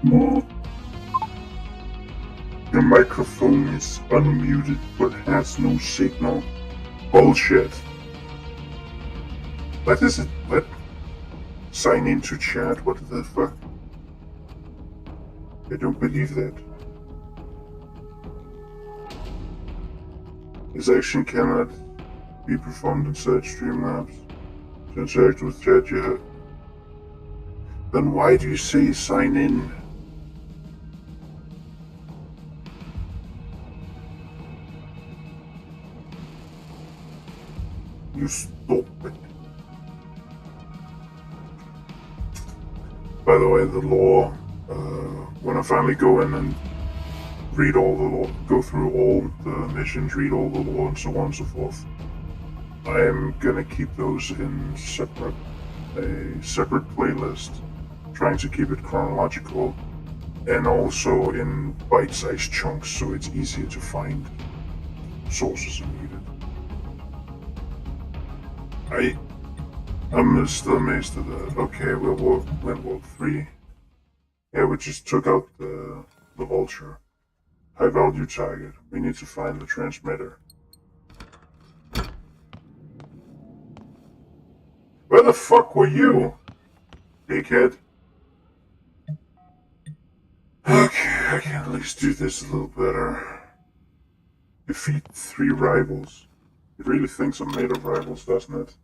Your microphone is unmuted but has no signal. Bullshit. What is it? What? Sign into chat? What the fuck? I don't believe that. This action cannot be performed inside Streamlabs. To interact with chat, you have... Then why do you say sign in? You stupid. By the way, the law, when I finally go in and read all the law, go through all the missions, read all the law, and so on and so forth, I am gonna keep those in a separate playlist, trying to keep it chronological, and also in bite-sized chunks so it's easier to find sources if needed. I'm still amazed at that. Okay, we'll walk 3. Yeah, we just took out the vulture. High value target. We need to find the transmitter. Where the fuck were you, dickhead? Okay, I can at least do this a little better. Defeat 3 rivals. It really thinks I'm made of rivals, doesn't it?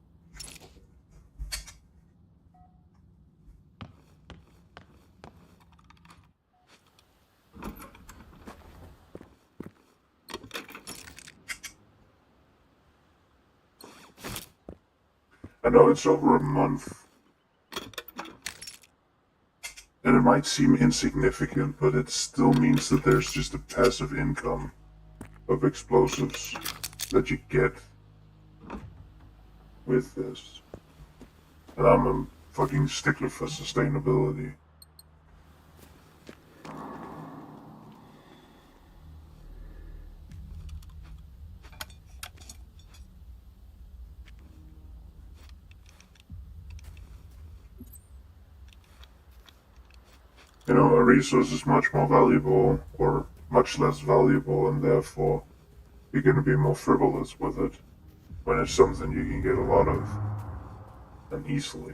I know it's over a month, and it might seem insignificant, but it still means that there's just a passive income of explosives that you get with this. And I'm a fucking stickler for sustainability. You know, a resource is much more valuable, or much less valuable, and therefore you're going to be more frivolous with it when it's something you can get a lot of, and easily,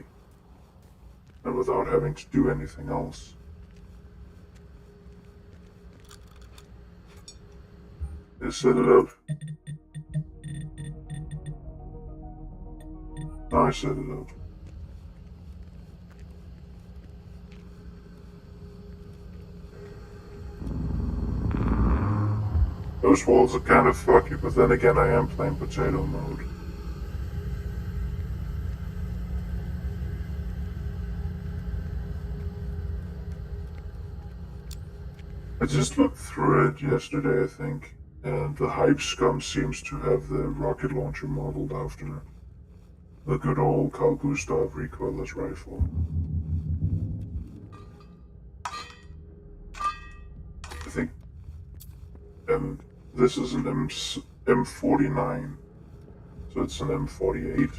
and without having to do anything else. Just set it up. Now I set it up. Those walls are kind of fucky, but then again I am playing potato mode. I just looked through it yesterday, I think, and the Hype Scum seems to have the rocket launcher modeled after the good old Carl Gustav recoilless rifle. I think, and this is an M49, so it's an M48.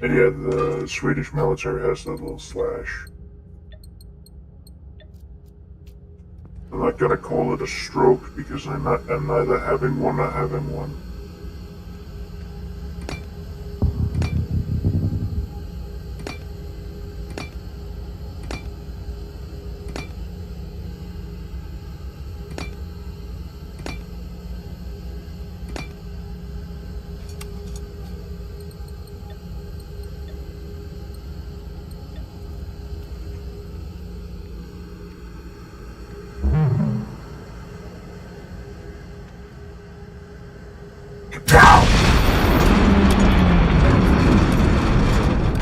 And yeah, the Swedish military has that little slash. I'm not gonna call it a stroke because I'm neither having one nor having one.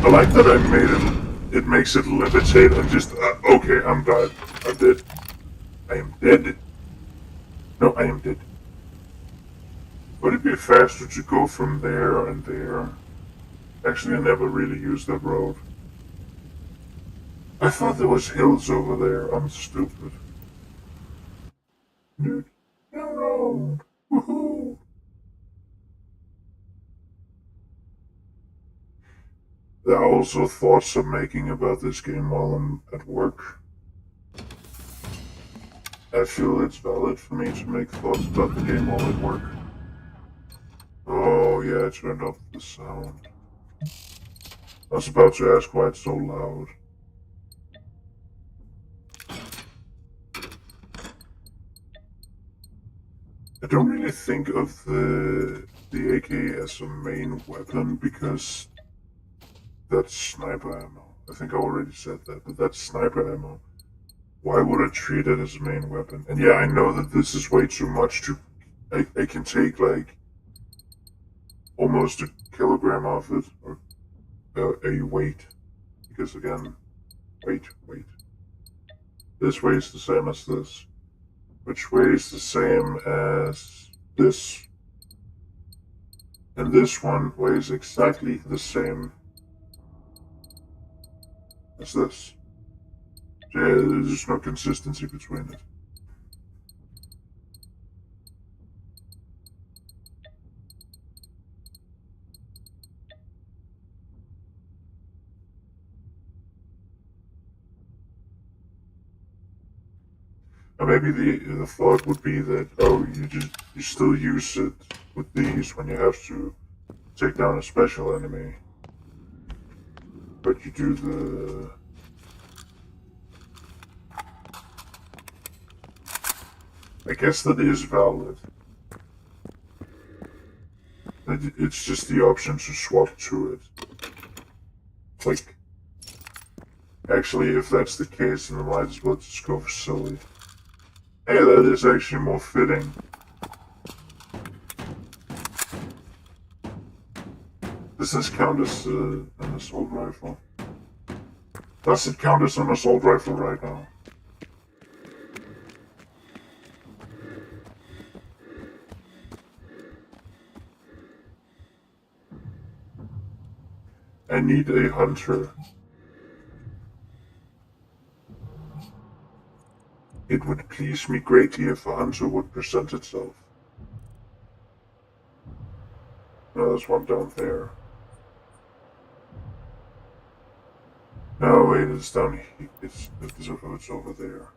I like that I made it. It makes it levitate and just, okay, I'm dead. I'm dead. I am dead. No, I am dead. Would it be faster to go from there and there? Actually, I never really used that road. I thought there was hills over there. I'm stupid. Dude, no. Woohoo. There are also thoughts I'm making about this game while I'm at work. I feel it's valid for me to make thoughts about the game while at work. Oh yeah, I turned off the sound. I was about to ask why it's so loud. I don't really think of the AK as a main weapon because that's sniper ammo. I think I already said that, but that's sniper ammo. Why would I treat it as a main weapon? And yeah, I know that this is way too much to... I can take like almost a kilogram off it, or a weight. Because again, weight. This weighs the same as this, which weighs the same as this. And this one weighs exactly the same as this. So yeah, there's just no consistency between it. And maybe the thought would be that, oh, you still use it with these when you have to take down a special enemy. But you do the... I guess that is valid. It's just the option to swap to it. Like, actually, if that's the case, then I might as well just go for silly. Hey, that is actually more fitting. Does this count as an assault rifle? Does it count as an assault rifle right now? I need a hunter. It would please me greatly if a hunter would present itself. No, there's one down there. No, wait, it's down here. It's over there.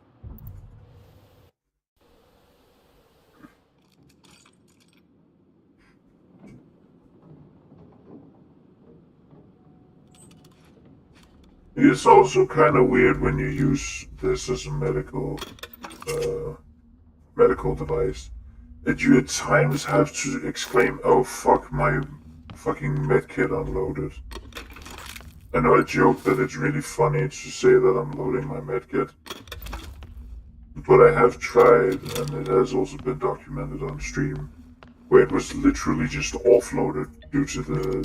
It's also kind of weird when you use this as a medical device. That you at times have to exclaim, "Oh fuck, my fucking medkit unloaded." I know I joke that it's really funny to say that I'm loading my medkit, but I have tried, and it has also been documented on stream, where it was literally just offloaded due to the,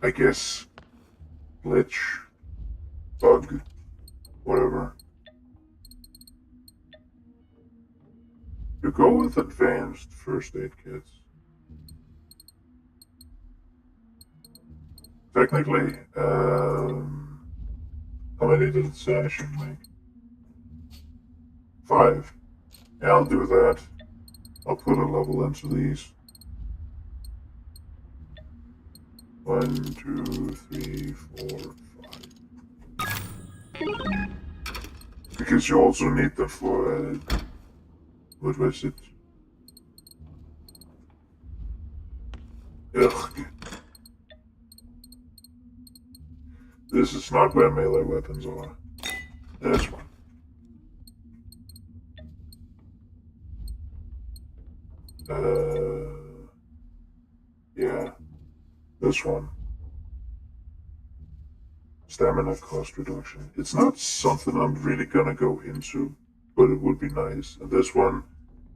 I guess, glitch, bug, whatever. You go with advanced first aid kits. Technically, how many did it say I should make? 5. Yeah, I'll do that. I'll put a level into these. 1, 2, 3, 4, 5. Because you also need them for, what was it? Ugh. This is not where melee weapons are. This one. Yeah. This one. Stamina cost reduction. It's not something I'm really gonna go into, but it would be nice. And this one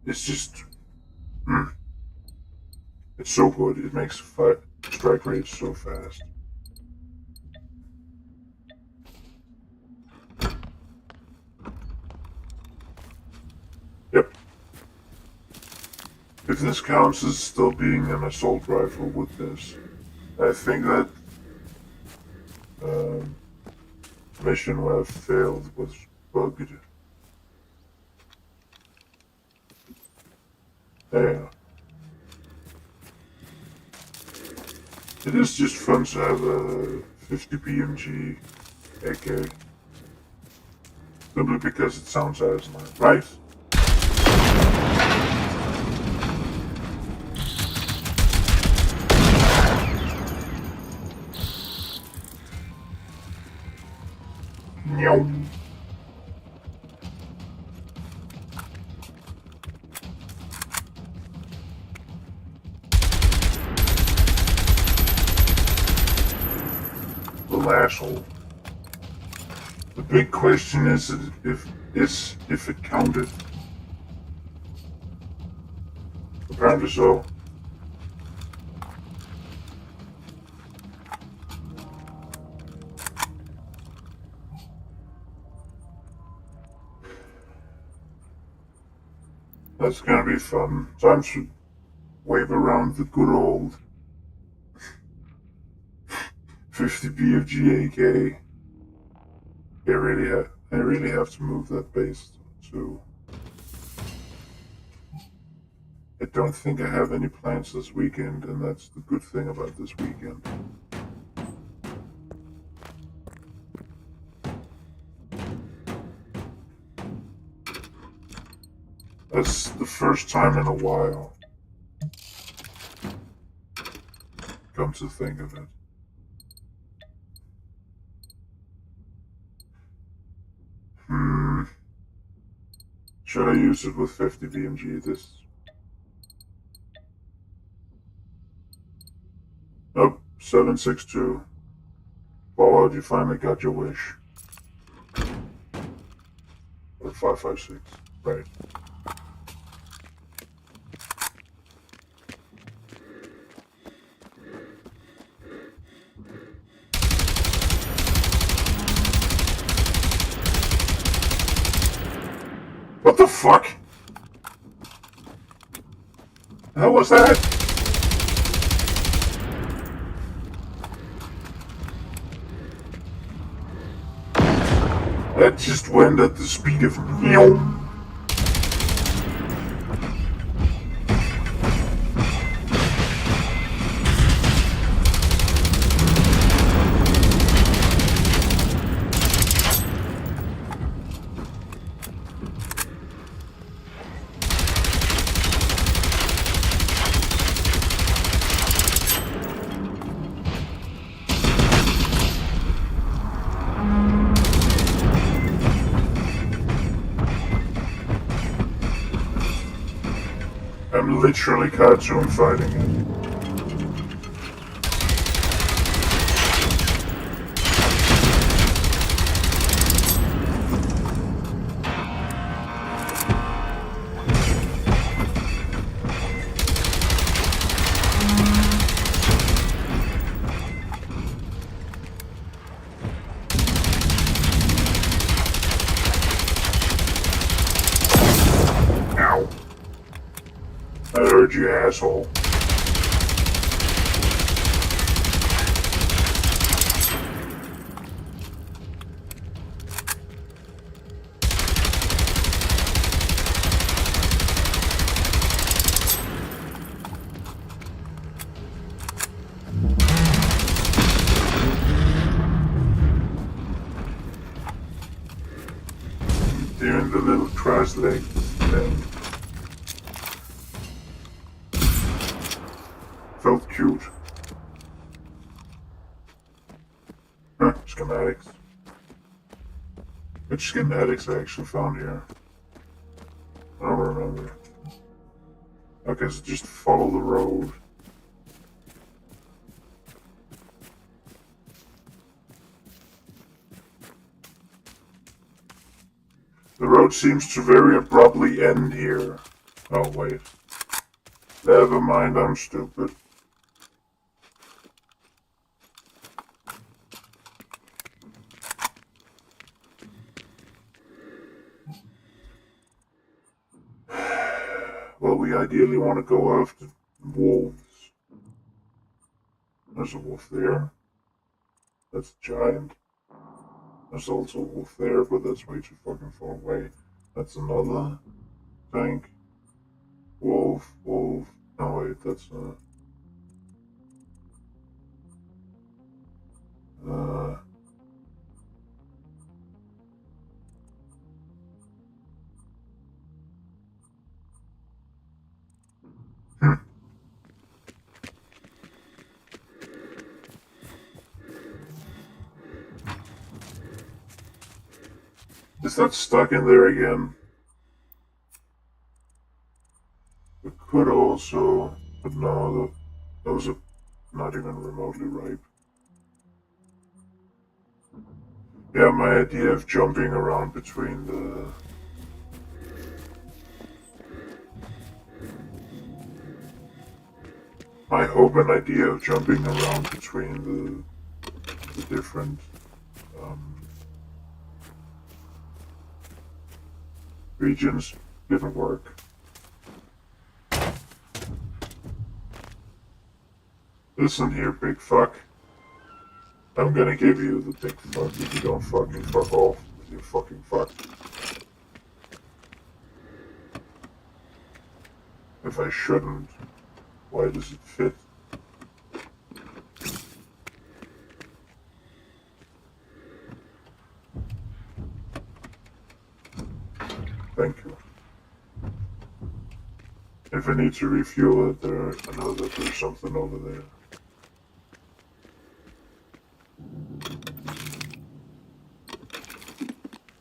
is just... It's so good. It makes strike rate so fast. Yep. If this counts as still being an assault rifle with this, I think that mission where I failed was bugged. Yeah. It is just fun to have a 50 BMG AK. Simply because it sounds as nice, right? Meow. Little asshole. The big question is if it counted. Apparently so. That's gonna be fun. Time to wave around the good old 50 BFG AK. I really have to move that base too. I don't think I have any plans this weekend, and that's the good thing about this weekend. That's the first time in a while. Come to think of it. Should I use it with 50 BMG this? Nope, 762. Fallout, you finally got your wish. Or 556, right. What the fuck? The hell was that? That just went at the speed of meow. I'm literally cartoon fighting it. Ow. I heard you, asshole. Doing the little cross-leg thing. Felt cute. Huh, schematics. Which schematics I actually found here? I don't remember. Okay, so just follow the road. The road seems to very abruptly end here. Oh, wait. Never mind, I'm stupid. Well, we ideally want to go after wolves. There's a wolf there. That's a giant. There's also a wolf there, but that's way too fucking far away. That's another tank. Wolf, wolf. No, wait, that's uh, Is that stuck in there again? It could also, but no, those are not even remotely ripe. Yeah, my idea of jumping around between the... My hope and idea of jumping around between the different regions didn't work. Listen here, big fuck. I'm gonna give you the big fuck if you don't fucking fuck off, you fucking fuck. If I shouldn't, why does it fit? Thank you. If I need to refuel it, I know that there's something over there.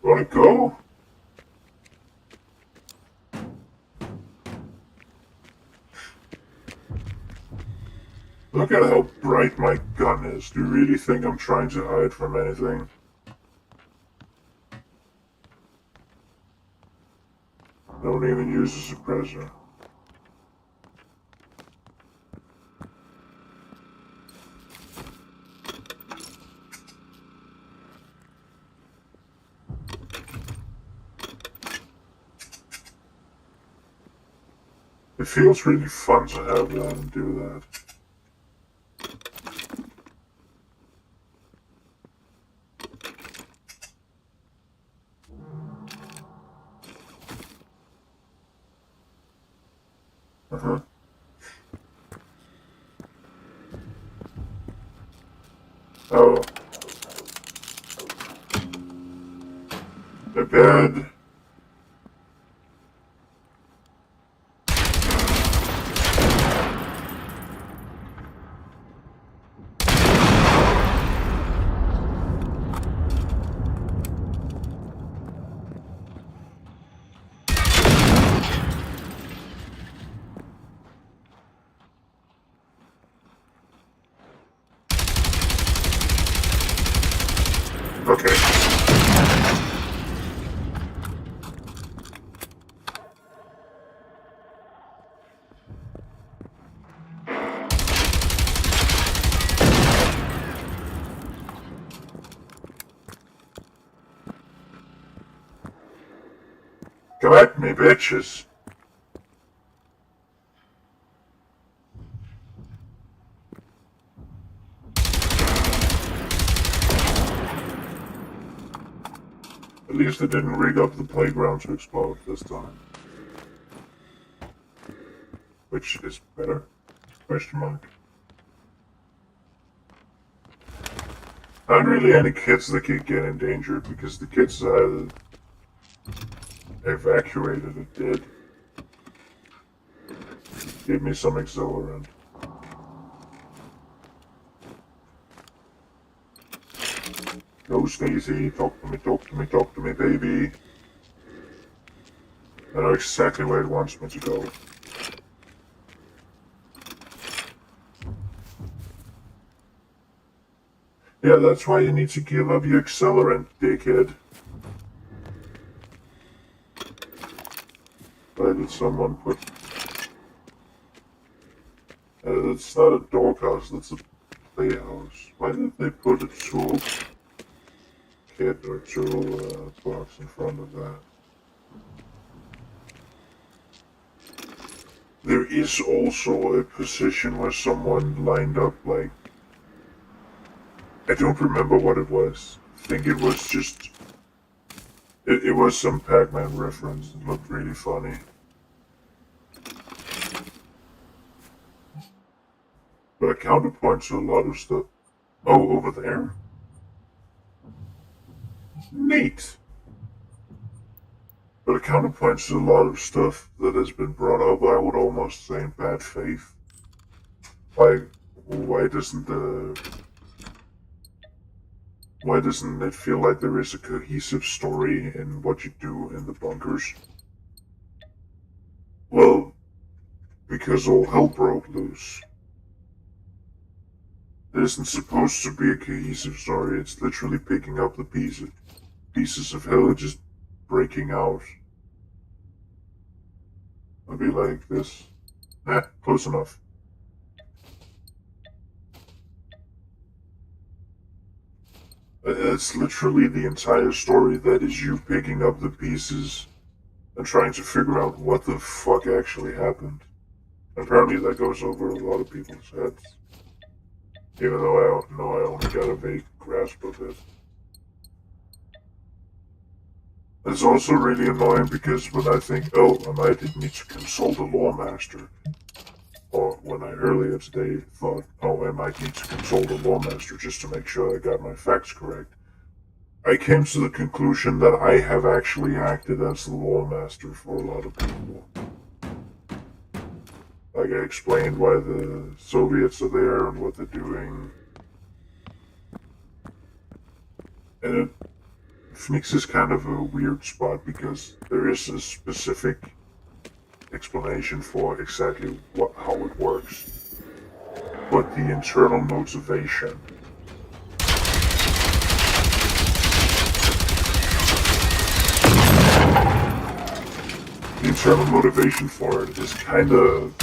Wanna go? Look at how bright my gun is. Do you really think I'm trying to hide from anything? Don't even use a suppressor. It feels really fun to have that and do that. Uh-huh. Oh. The bed. Okay. Come at me, bitches. At least they didn't rig up the playground to explode this time. Which is better? Question mark. Not really any kids that could get endangered because the kids that evacuated it did. Gave me some accelerant. Go, Stacy. Talk to me, talk to me, talk to me, baby. I know exactly where it wants me to go. Yeah, that's why you need to give up your accelerant, dickhead. Why did someone put... That's not a doghouse, that's a playhouse. Why did they put a tool kit or tool box in front of that? There is also a position where someone lined up like... I don't remember what it was. I think it was just... It was some Pac-Man reference. It looked really funny. But a counterpoint to a lot of stuff. Oh, over there? Neat! But a counterpoint to a lot of stuff that has been brought up, I would almost say in bad faith. Why doesn't the... Why doesn't it feel like there is a cohesive story in what you do in the bunkers? Well, because all hell broke loose. It isn't supposed to be a cohesive story, it's literally picking up the pieces of hell and just breaking out. I'll be like this. Close enough. It's literally the entire story that is you picking up the pieces and trying to figure out what the fuck actually happened. Apparently that goes over a lot of people's heads. Even though I know I only got a vague grasp of it. It's also really annoying because when I think, oh, I might need to consult a lawmaster, or when I earlier today thought, oh, I might need to consult a lawmaster just to make sure I got my facts correct, I came to the conclusion that I have actually acted as the lawmaster for a lot of people. Like I explained why the Soviets are there and what they're doing. And Phoenix is kind of a weird spot because there is a specific explanation for exactly how it works. But the internal motivation. The internal motivation for it is kind of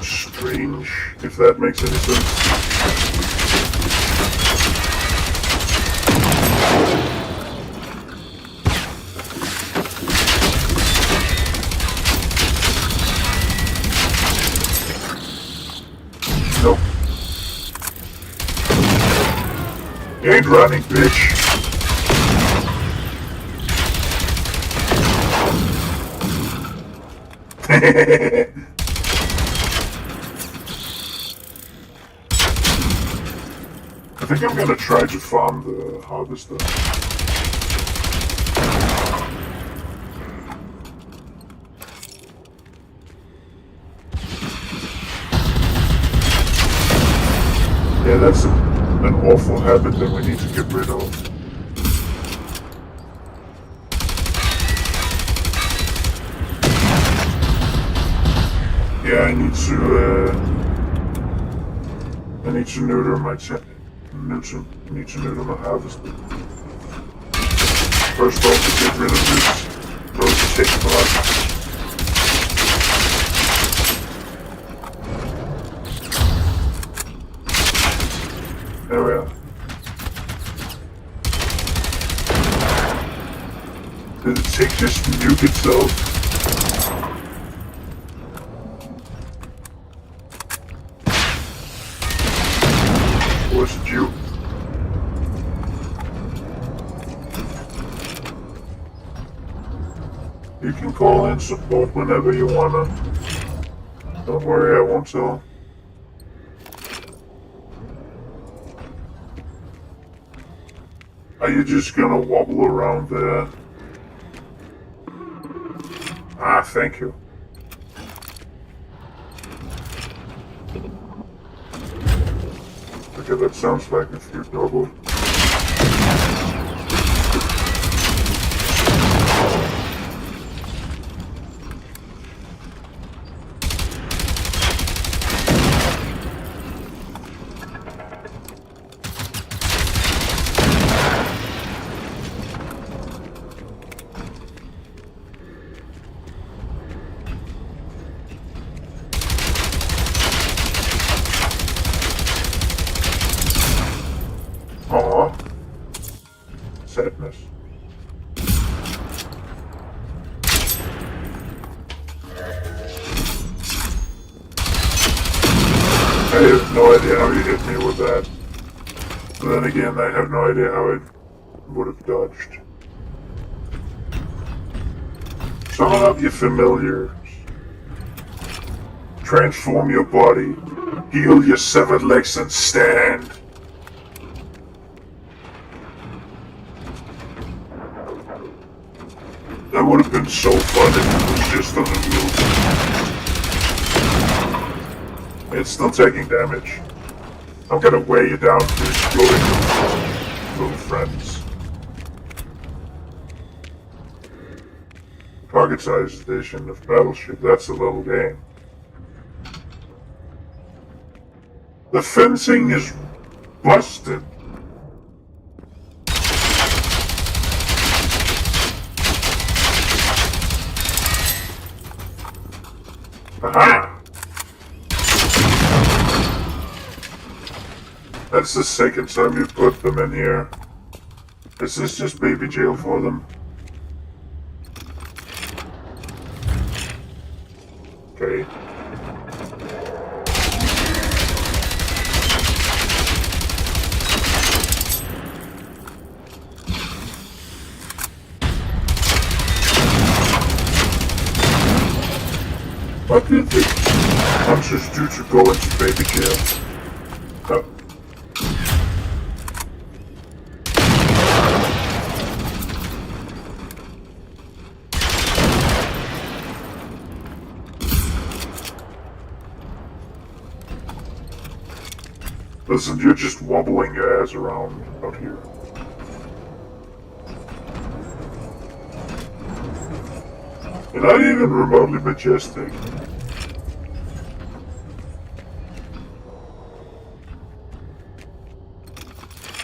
strange, if that makes any sense. Nope. You ain't running, bitch. I think I'm gonna try to farm the harvester. Yeah, that's an awful habit that we need to get rid of. Yeah, I need to neuter my neuter my harvester. First off, to get rid of this rotating block. There we are. Did it take just nuke itself? Or was it you? You can call in support whenever you wanna. Don't worry, I won't tell. Are you just gonna wobble around there? Ah, thank you. Okay, that sounds like a few double. Aw. Sadness. I have no idea how you hit me with that. But then again, I have no idea how I would have dodged. Summon up your familiars. Transform your body. Heal your severed legs and stand. That would have been so fun if it was just on the wheels. It's still taking damage. I'm gonna weigh you down for exploding little friends. Target size edition of Battleship, that's a little game. The fencing is busted. Aha! That's the second time you put them in here. This is just baby jail for them. Okay. What did the hunters do to go into baby jail? Listen, you're just wobbling your ass around out here. You're not even remotely majestic.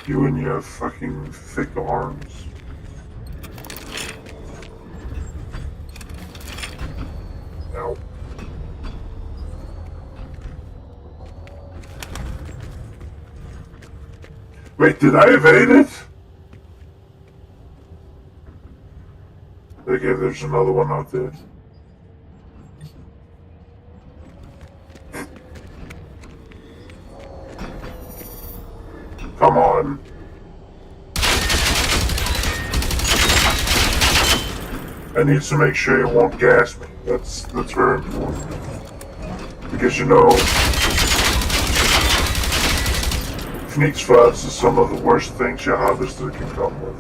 You and your fucking thick arms. Ow. Wait, did I evade it? Okay, there's another one out there. Come on. I need to make sure you won't gas me. That's very important. Because you know, Phoenix Fuzz is some of the worst things your harvester can come with.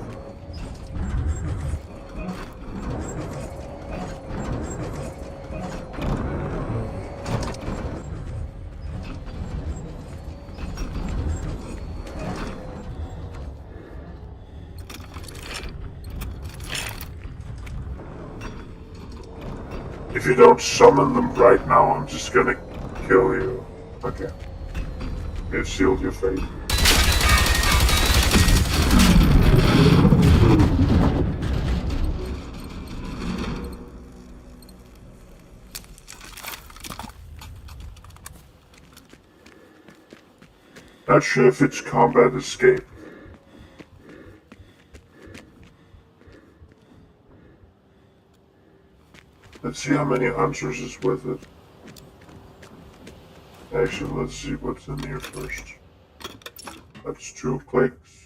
If you don't summon them right now, I'm just gonna kill you. Okay. You've sealed your fate. Not sure if it's combat escape. Let's see how many hunters is with it. Actually, let's see what's in here first. That's 2 clicks.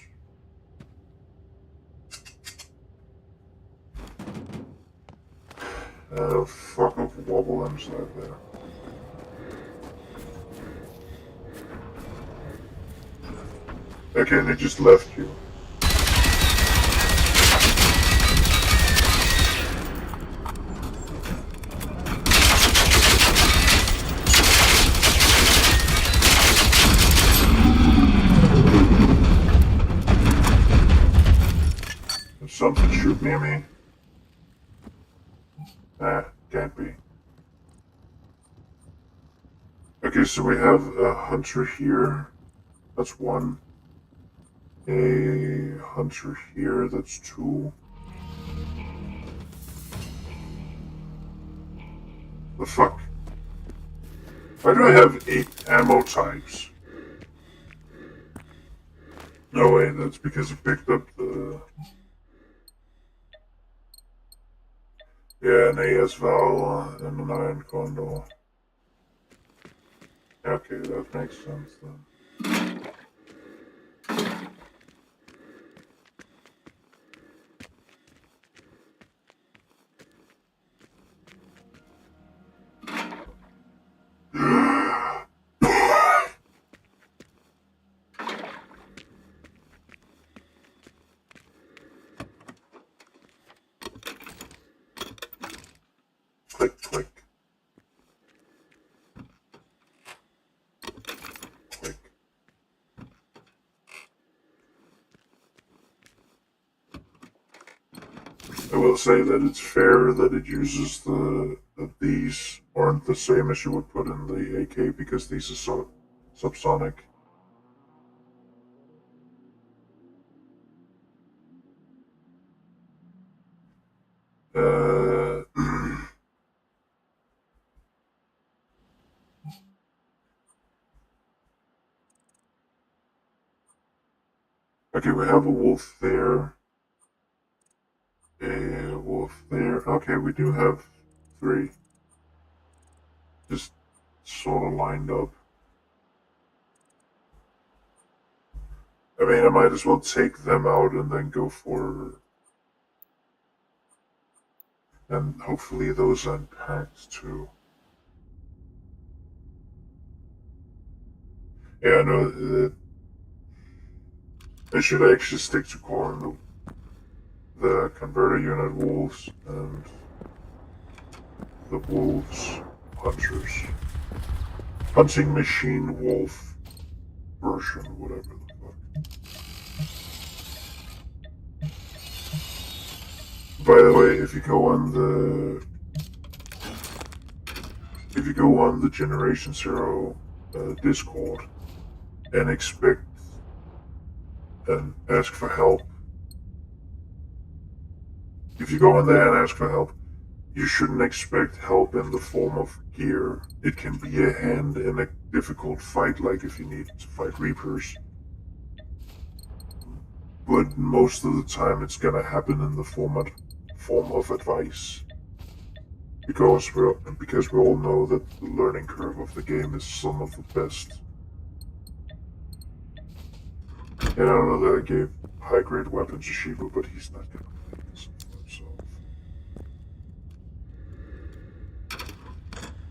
Fuck of wobble inside there. Okay, they just left you. There's something shoot near me. Nah, can't be. Okay, so we have a hunter here. That's 1. A hunter here. That's 2. The fuck? Why do I have 8 ammo types? No way, that's because I picked up the... Yeah, an AS Val and an Iron Condor. Okay, that makes sense then. Click, click. will say that it's fair that it uses that these aren't the same as you would put in the AK because these are subsonic. Okay, we have a wolf there. A wolf there. Okay, we do have 3. Just sort of lined up. I mean, I might as well take them out and then go for... And hopefully those unpacked too. Yeah, no, I should actually stick to calling the converter unit wolves and the wolves hunters. Hunting machine wolf version, whatever the fuck. By the way, if you go on the Generation Zero Discord and expect and ask for help, if you go in there and ask for help, you shouldn't expect help in the form of gear. It can be a hand in a difficult fight, like if you need to fight Reapers. But most of the time it's gonna happen in the form of advice. Because we all know that the learning curve of the game is some of the best. And I don't know that I gave high-grade weapons to Shiva, but he's not gonna play this for himself.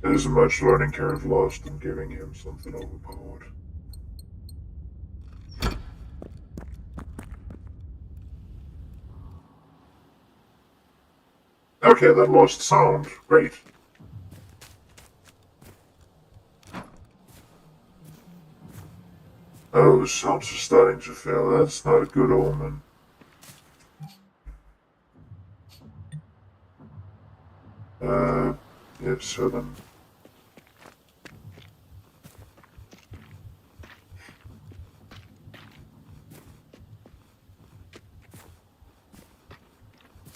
There's a much learning curve lost in giving him something overpowered. Okay, that lost sound. Great. Oh, sounds are starting to fail. That's not a good omen. Yeah, 7.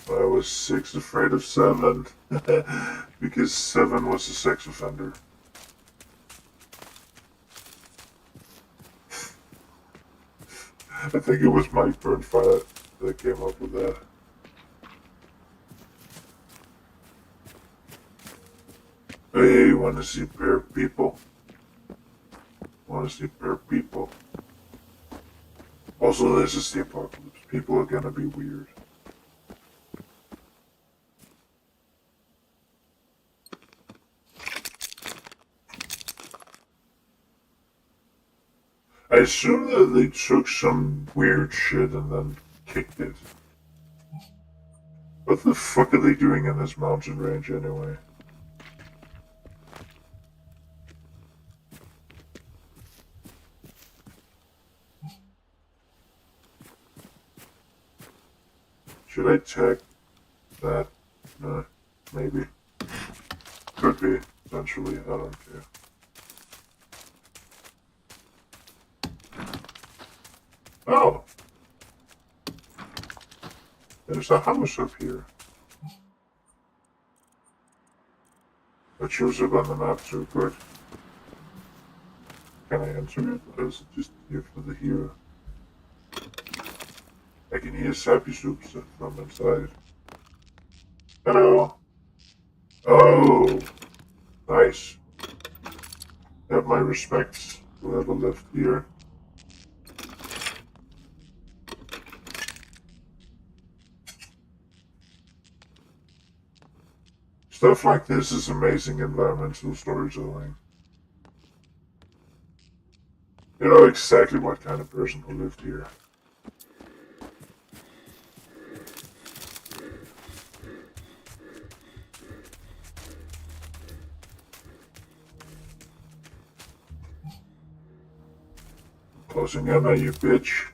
I was 6 afraid of 7. Because 7 was a sex offender. I think it was Mike Burnfire that came up with that. Hey, you want to see pair people? Want to see pair people? Also, this is the apocalypse. People are gonna be weird. I assume that they took some weird shit and then kicked it. What the fuck are they doing in this mountain range anyway? Should I check that? No, maybe. Could be, eventually, I don't care. Oh! There's a house up here. That shows up on the map so quick. Can I enter it? Or is it just here for the hero? I can hear Sappy Soups from inside. Hello! Oh! Nice. Have my respects, whoever lived here. Stuff like this is amazing environmental storytelling. You know exactly what kind of person who lived here. Closing in you bitch.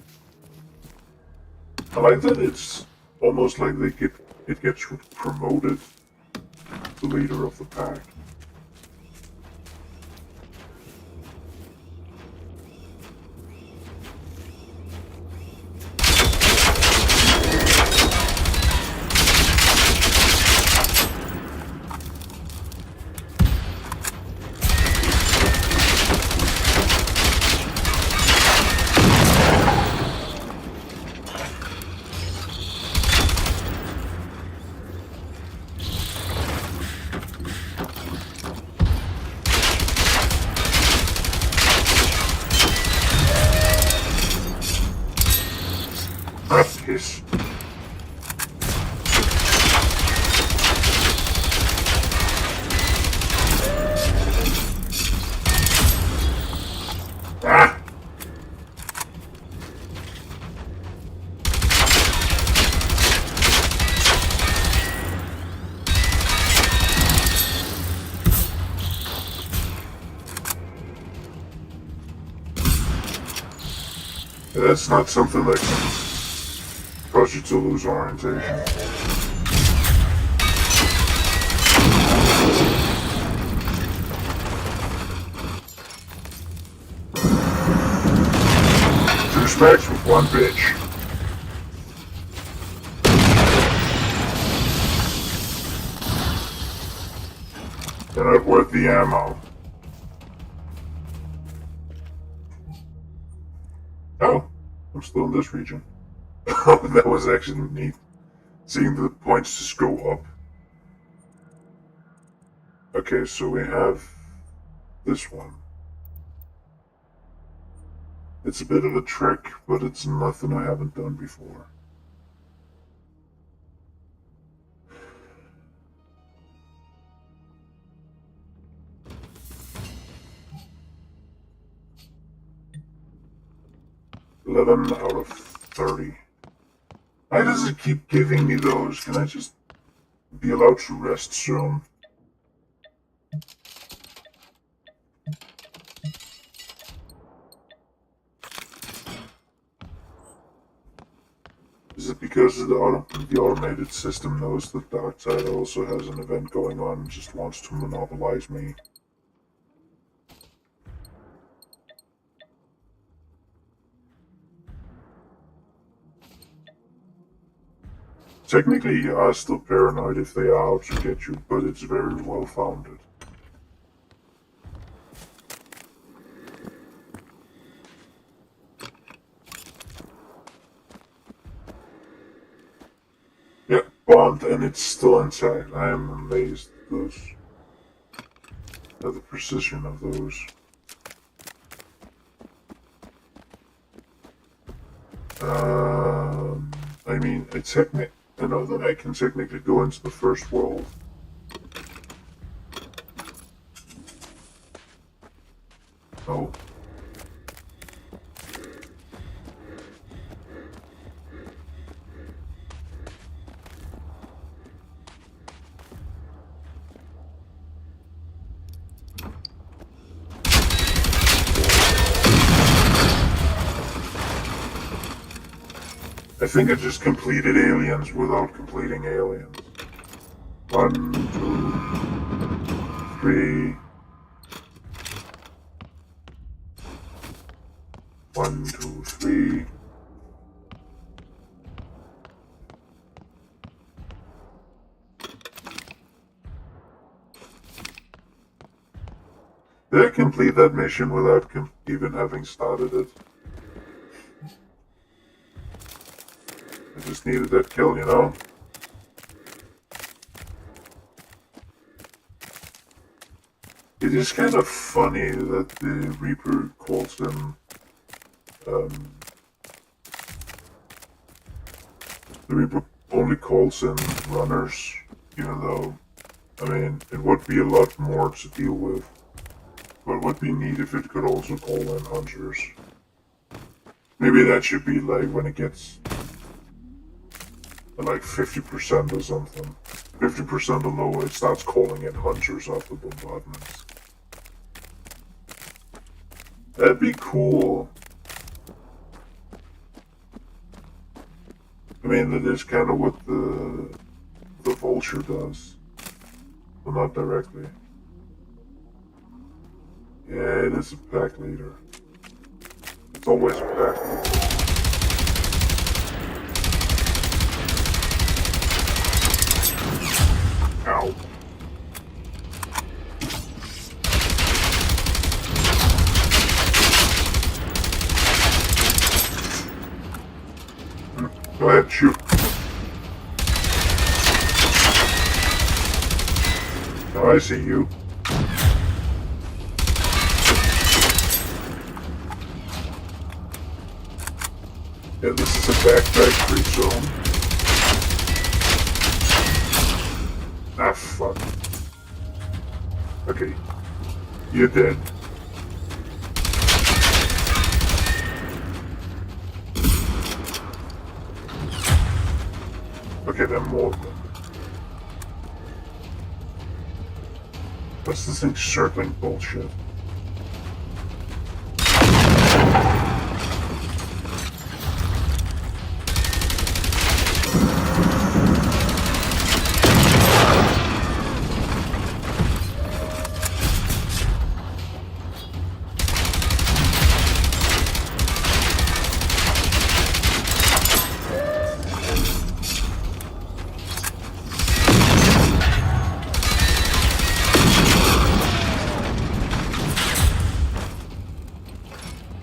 I like that it's almost like they get it gets promoted to leader of the pack. Piss. Ah! That's not something that can cause you to lose orientation. Two smacks with one bitch. They're not worth the ammo. Oh, I'm still in this region. Oh, that was actually neat. Seeing the points just go up. Okay, so we have this one. It's a bit of a trick, but it's nothing I haven't done before. $11 out of 30. Why does it keep giving me those? Can I just be allowed to rest soon? Is it because the automated system knows that Darkside also has an event going on and just wants to monopolize me? Technically, you are still paranoid if they are out to get you, but it's very well founded. Yeah, bombed and it's still intact. I am amazed at those. At the precision of those. I mean, I know that I can technically go into the first world. Oh. I think I just completed Aliens without completing Aliens. 1, 2, 3. 1, 2, 3. Did I complete that mission without even having started it? I just needed that kill, you know? It is kind of funny that the Reaper calls them, the Reaper only calls in runners, even though, I mean, it would be a lot more to deal with. But it would be neat if it could also call in hunters. Maybe that should be like when it gets like 50% or something. 50% or lower, it starts calling in hunters after bombardments. That'd be cool. I mean, that is kind of what the the vulture does. Well, not directly. Yeah, it is a pack leader. It's always a pack leader. Ow. Go ahead, shoot. Oh, I see you. Yeah, this is a backpack-free zone. Ah, fuck. Okay. You're dead. Okay, then more of them. What's this thing circling bullshit?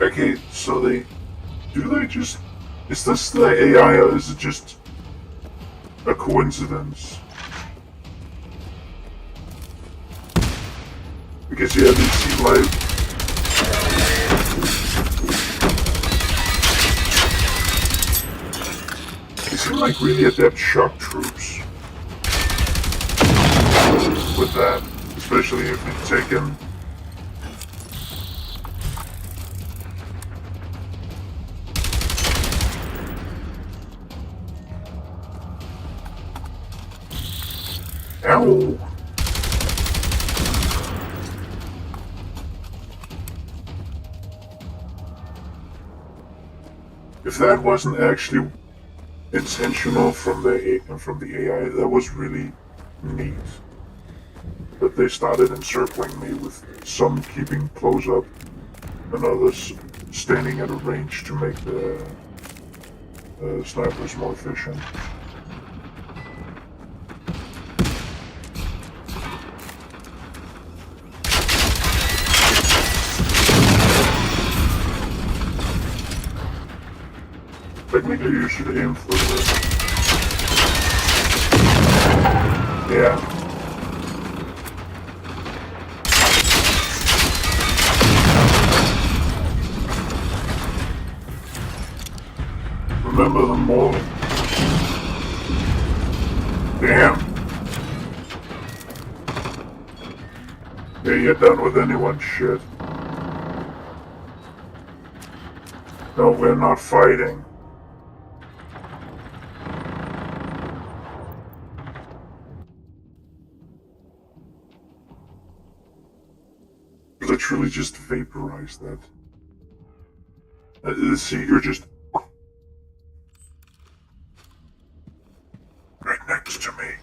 Okay, so do they just, is this the AI or is it just a coincidence? Because yeah, they seem like, really adept shock troops with that, especially if you've taken. Ow! If that wasn't actually intentional from the AI, that was really neat. That they started encircling me with some keeping close up and others standing at a range to make the snipers more efficient. Technically, you should aim for the... Yeah. Remember the mole? Damn. Yeah, you're done with anyone's shit. No, we're not fighting. Literally just vaporize that. See, you're just right next to me.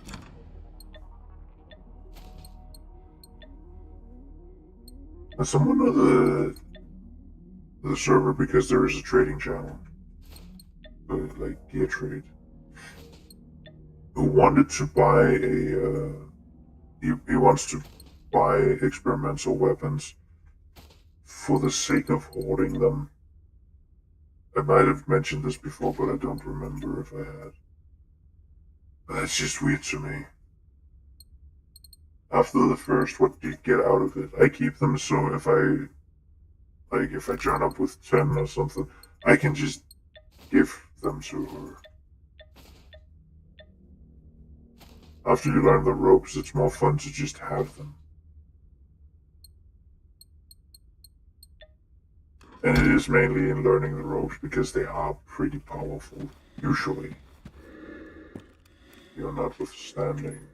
Someone on the server, because there is a trading channel, like Gear Trade, who wanted to buy a. He wants to buy experimental weapons for the sake of hoarding them. I might have mentioned this before, but I don't remember if I had. That's just weird to me. After the first, what do you get out of it? I keep them so if I join up with 10 or something, I can just give them to her. After you learn the ropes, it's more fun to just have them. And it is mainly in learning the ropes because they are pretty powerful, usually. You're notwithstanding.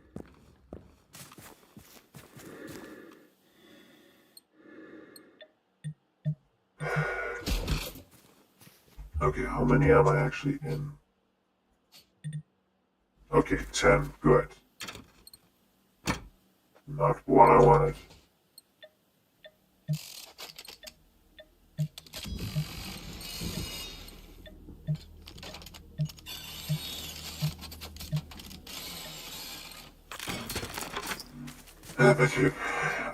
Okay, how many am I actually in? Okay, 10. Good. Not what I wanted.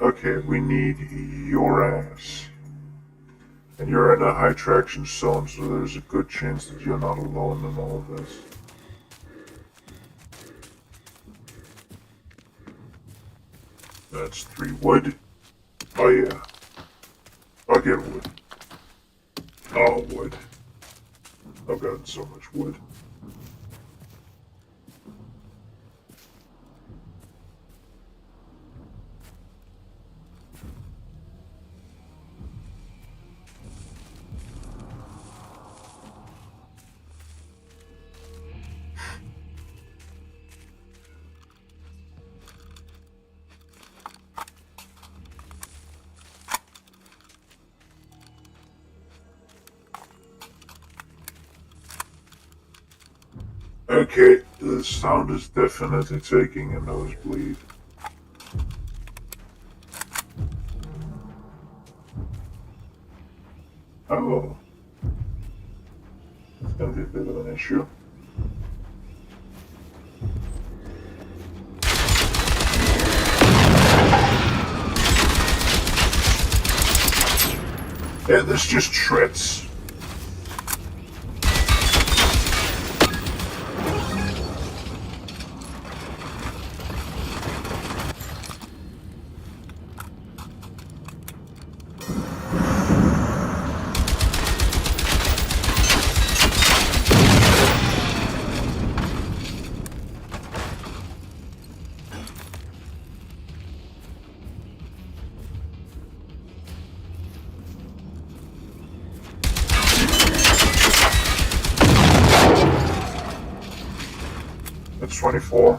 Okay, we need your ass. And you're in a high traction zone, so there's a good chance that you're not alone in all of this. That's 3 wood. Oh yeah. I'll get wood. Oh, wood. I've gotten so much wood. Okay, the sound is definitely taking a nosebleed. Oh, it's gonna be a bit of an issue. Yeah, this just shreds. That's 24.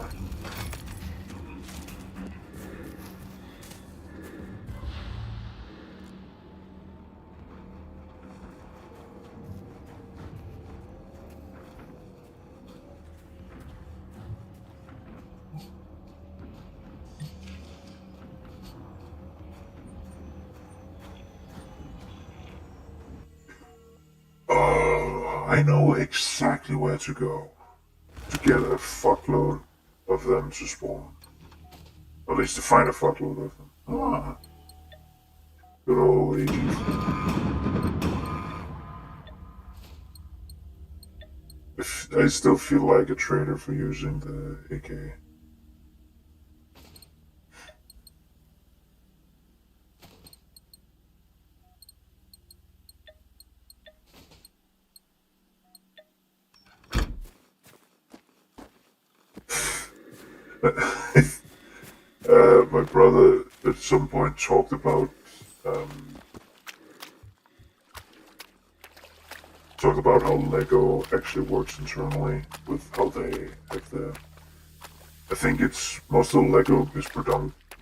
I know exactly where to go to get a fuckload of them to spawn. Or at least to find a fuckload of them. Ah, good old AG. I still feel like a traitor for using the AK. My brother at some point um, talked about how Lego actually works internally with how they have the. I think it's most of the Lego is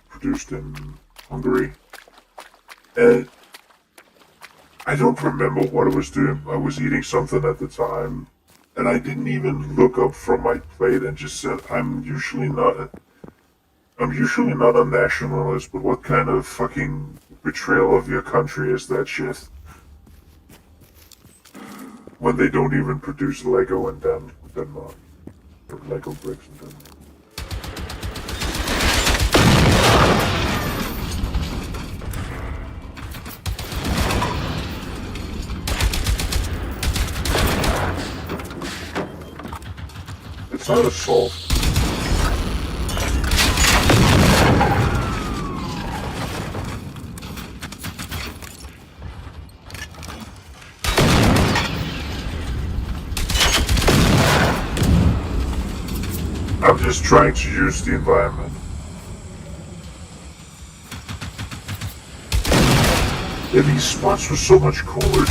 produced in Hungary, and I don't remember what I was doing. I was eating something at the time, and I didn't even look up from my plate and just said, I'm usually not a nationalist, but what kind of fucking betrayal of your country is that shit? When they don't even produce Lego in Denmark. Or Lego bricks in Denmark. It's not assault. I'm just trying to use the environment. Yeah, these spots were so much cooler.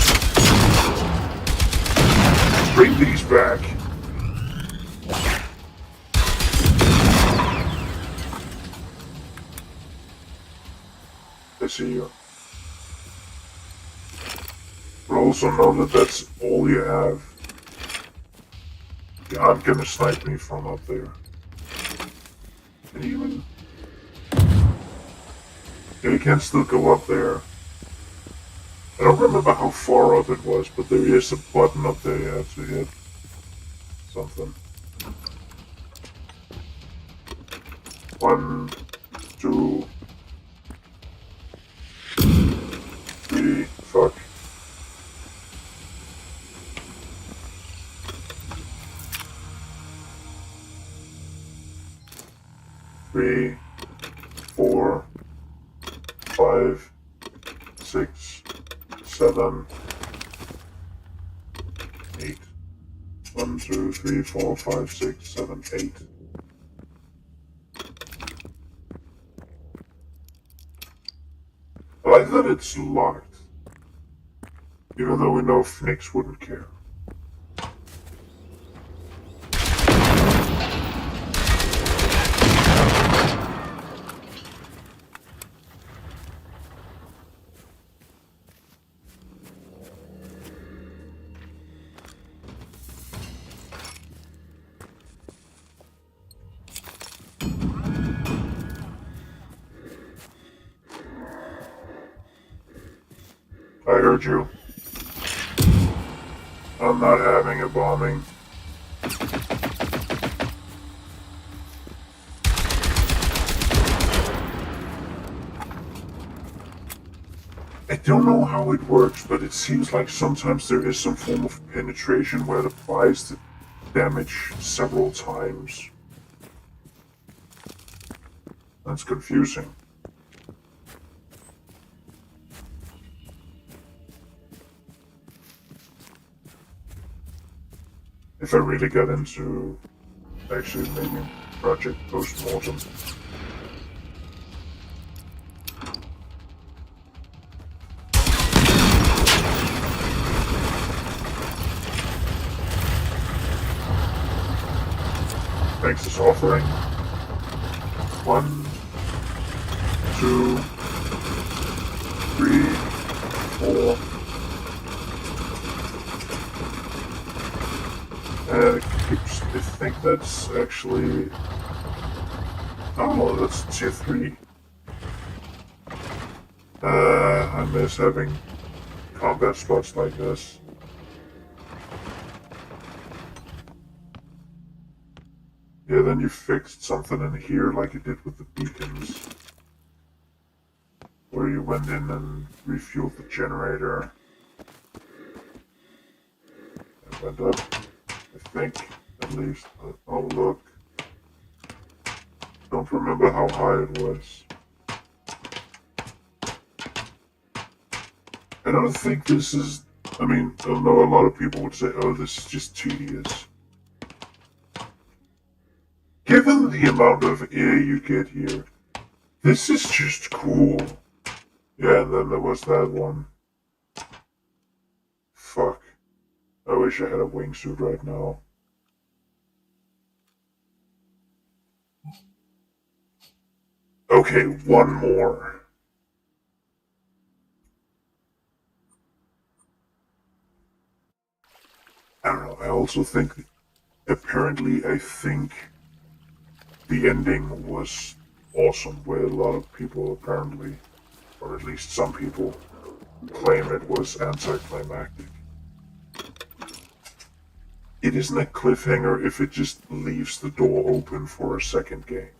Bring these back. I see you. But also know that that's all you have. You aren't gonna snipe me from up there. And even... Yeah, you can still go up there. I don't remember how far up it was, but there is a button up there you have to hit. Something. 1, 2, 3, fuck. Three, 4, 5, 6, 7, 8. 1, 2, 3, 4, 5, 6, 7, 8. I like that it's locked. Even though we know Phoenix wouldn't care. I heard you. I'm not having a bombing. I don't know how it works, but it seems like sometimes there is some form of penetration where it applies the damage several times. That's confusing. If I really got into actually making Project Postmortem. Thanks this offering. 1, 2, 3, 4. I think that's actually... Oh, that's tier 3. I miss having combat spots like this. Yeah, then you fixed something in here like you did with the beacons. Where you went in and refueled the generator. It went up, I think, at least. Oh, look. Don't remember how high it was. I don't think this is... I mean, I know a lot of people would say, oh, this is just tedious. Given the amount of air you get here, this is just cool. Yeah, and then there was that one. Fuck. I wish I had a wingsuit right now. Okay, one more. I don't know, I also think... Apparently, I think... the ending was awesome, where a lot of people apparently, or at least some people, claim it was anticlimactic. It isn't a cliffhanger if it just leaves the door open for a second game.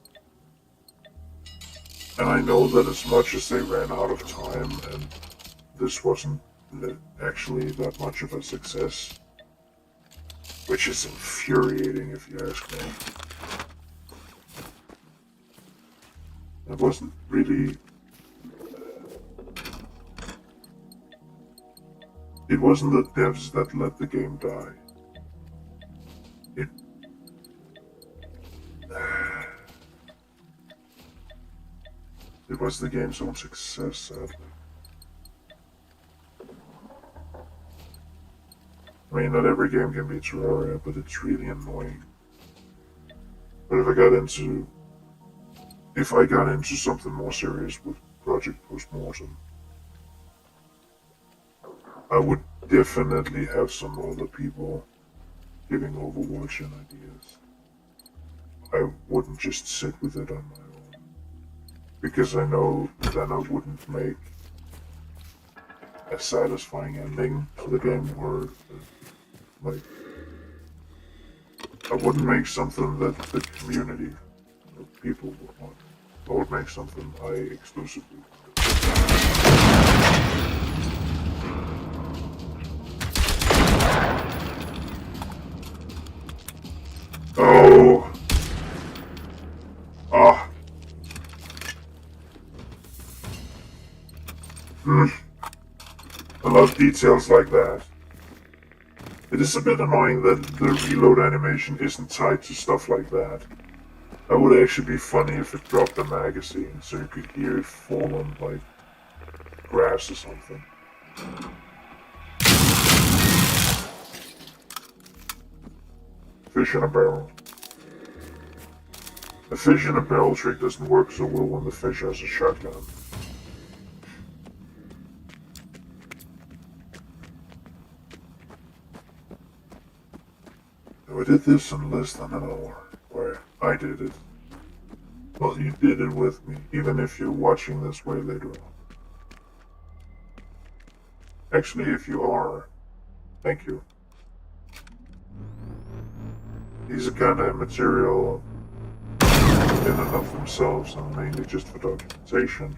And I know that as much as they ran out of time and this wasn't actually that much of a success, which is infuriating if you ask me. It wasn't really... It wasn't the devs that let the game die. It was the game's own success, sadly. I mean, not every game can be Terraria, but it's really annoying. But if I got into something more serious with Project Postmortem, I would definitely have some other people giving Overwatch ideas, I wouldn't just sit with it on my own. Because I know then I wouldn't make a satisfying ending to the game where, like, I wouldn't make something that the community of people would want. I would make something I exclusively wanted. Oh. Ah. I love details like that. It is a bit annoying that the reload animation isn't tied to stuff like that. That would actually be funny if it dropped a magazine so you could hear it fall on, like, grass or something. Fish in a barrel. The fish in a barrel trick doesn't work so well when the fish has a shotgun. So I did this in less than an hour, where I did it. Well, you did it with me, even if you're watching this way later on. Actually, if you are, thank you. These are kind of immaterial in and of themselves and mainly just for documentation.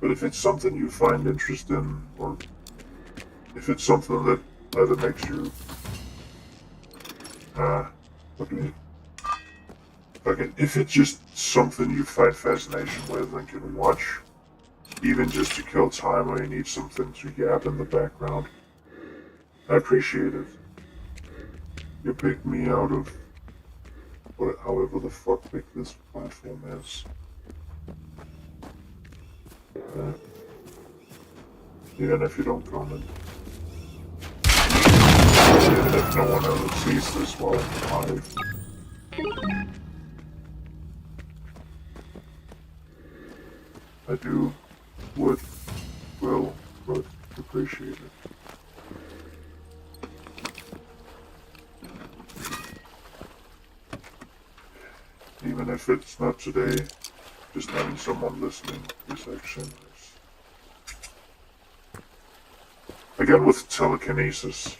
But if it's something you find interesting, or if it's something that either makes you, if it's just something you find fascination with and can watch, even just to kill time or you need something to yap in the background, I appreciate it. You picked me out of however the fuck big this platform is. Even if you don't comment. Even if no one ever sees this while I'm live. I do, would, will, but appreciate it. Even if it's not today, just having someone listening is actually nice. Again with telekinesis.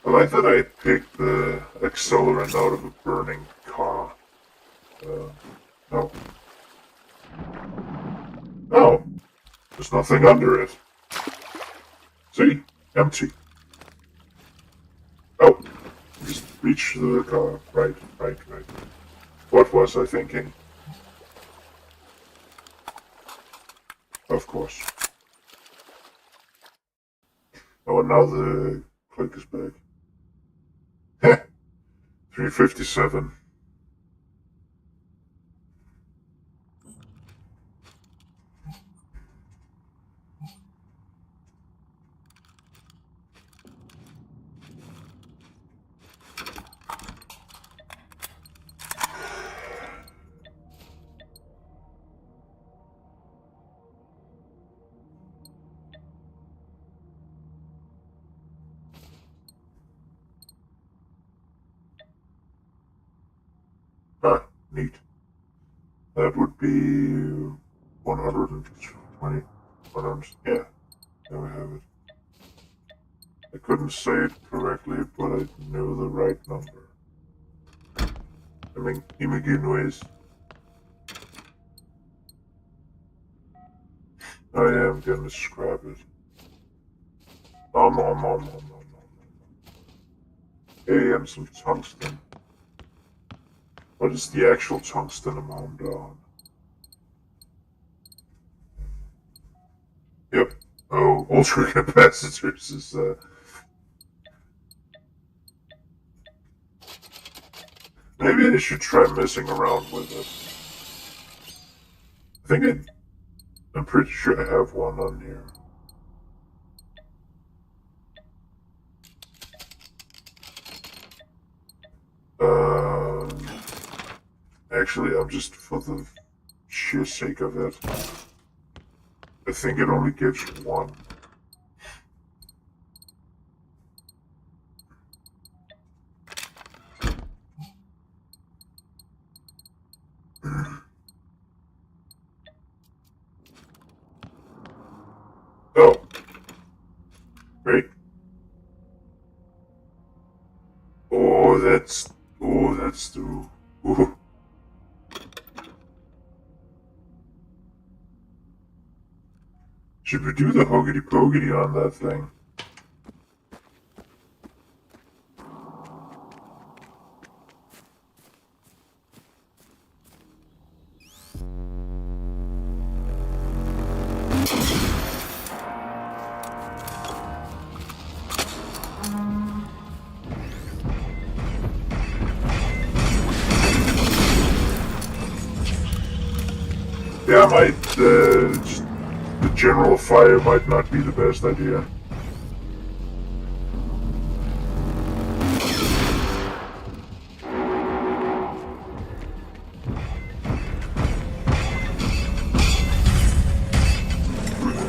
I like that I picked the accelerant out of a burning car. No. No. There's nothing under it. See? Empty. Oh. Just reach the car. Right. What was I thinking? Of course. Oh, and now the click is back. 357. Ah, neat. That would be 120. 100. Yeah, there we have it. I couldn't say it correctly, but I knew the right number. I mean, Imaginues. I am gonna scrap it. Nom. Hey, and some tungsten. What is the actual tungsten amount on? Yep. Oh, ultra capacitors is maybe I should try messing around with it. I'm pretty sure I have one on here. Actually, I'm just for the sheer sake of it. I think it only gives one. Oh, great. Oh, that's too. Ooh. Should we do the hoggy poggy on that thing? Yeah, the general fire might not be the best idea.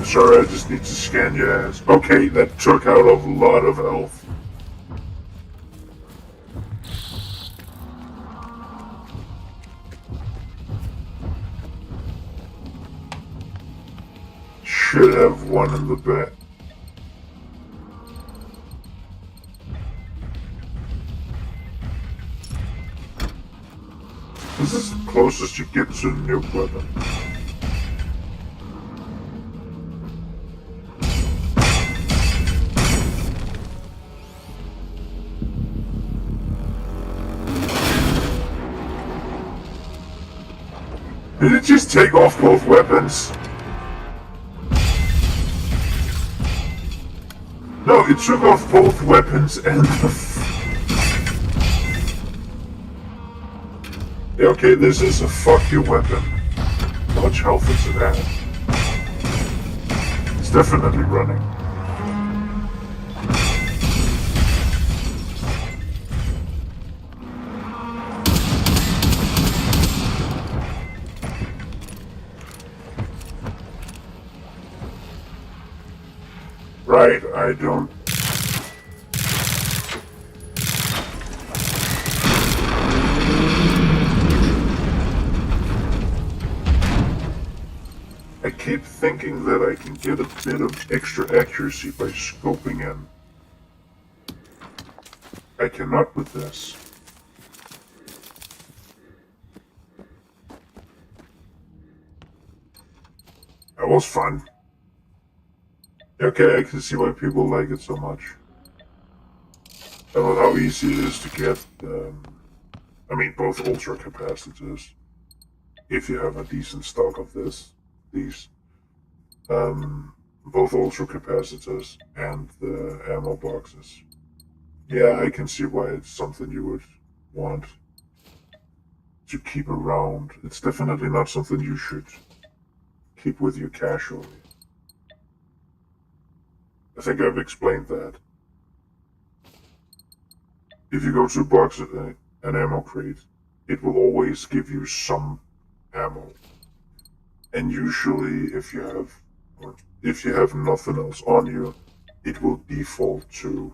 Sorry, I just need to scan your ass. Okay, that took out a lot of health. Should have one in the back. This is the closest you get to a nuke weapon. Did it just take off both weapons? No, it took off both weapons and the... Yeah, okay, this is a fuck you weapon. How much health is it at? It's definitely running. Right, I don't... I keep thinking that I can get a bit of extra accuracy by scoping in. I cannot with this. That was fun. Okay, I can see why people like it so much. And how easy it is to get, both ultra capacitors. If you have a decent stock of these, both ultra capacitors and the ammo boxes. Yeah, I can see why it's something you would want to keep around. It's definitely not something you should keep with you casually. I think I've explained that. If you go to a box, an ammo crate, it will always give you some ammo. And usually, if you have nothing else on you, it will default to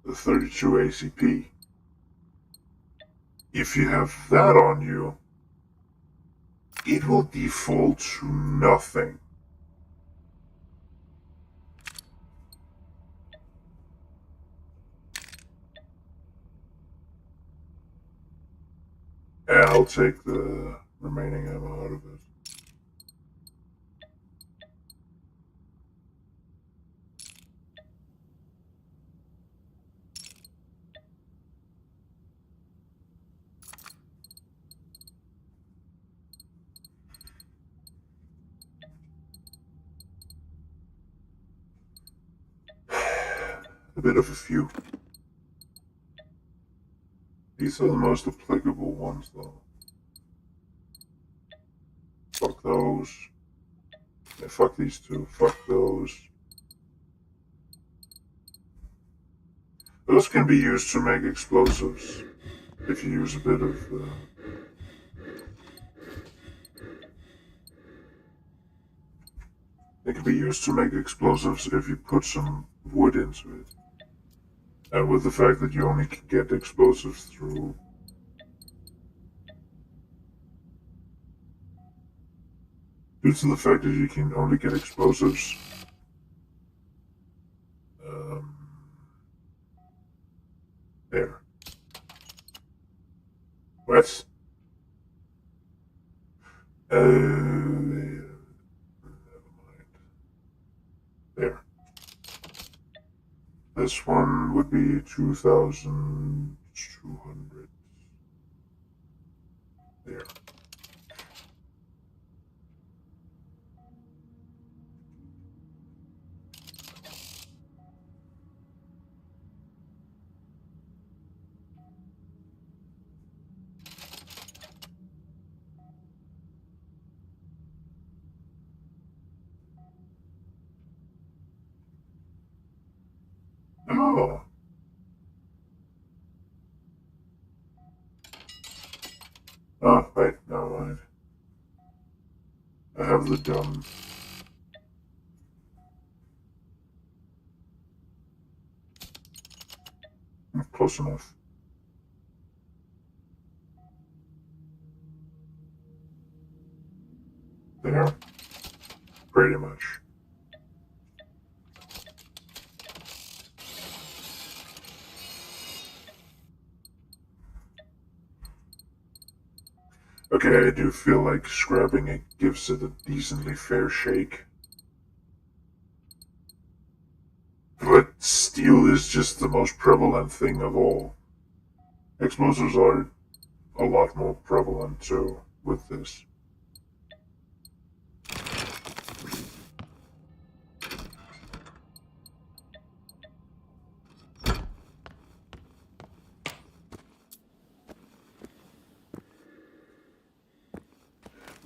the 32 ACP. If you have that on you, it will default to nothing. And I'll take the remaining ammo out of it. A bit of a few. These are the most applicable ones, though. Fuck those. Yeah, fuck these two. Fuck those. Those can be used to make explosives. If you use a bit of It can be used to make explosives if you put some wood into it. And with the fact that you only can get explosives through... Due to the fact that you can only get explosives... there. What? Never mind. There. This one would be 2,200. There. Oh. Oh, wait, never mind. I have the dumb... Close enough. There. Pretty much. Okay, I do feel like scrubbing it gives it a decently fair shake. But steel is just the most prevalent thing of all. Explosives are a lot more prevalent too with this.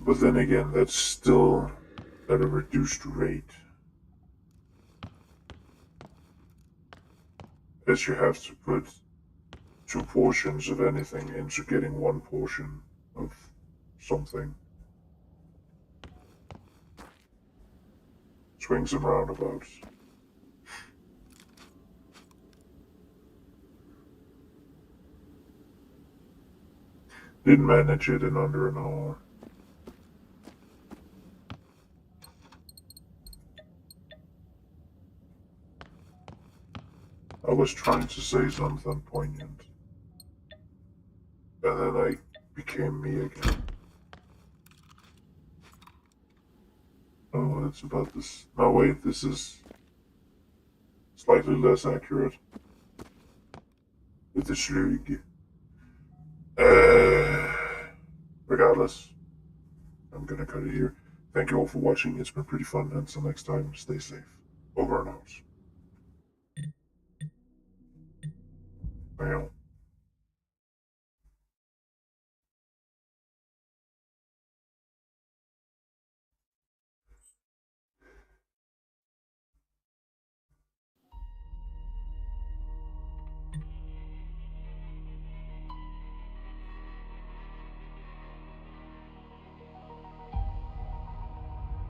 But then again, that's still at a reduced rate. As you have to put 2 portions of anything into getting 1 portion of something. Swings and roundabouts. Did manage it in under an hour. I was trying to say something poignant. And then I became me again. Oh, it's about this. No, wait, this is slightly less accurate. With the Schlug. Regardless, I'm gonna cut it here. Thank you all for watching. It's been pretty fun. Until next time, stay safe. Over and out.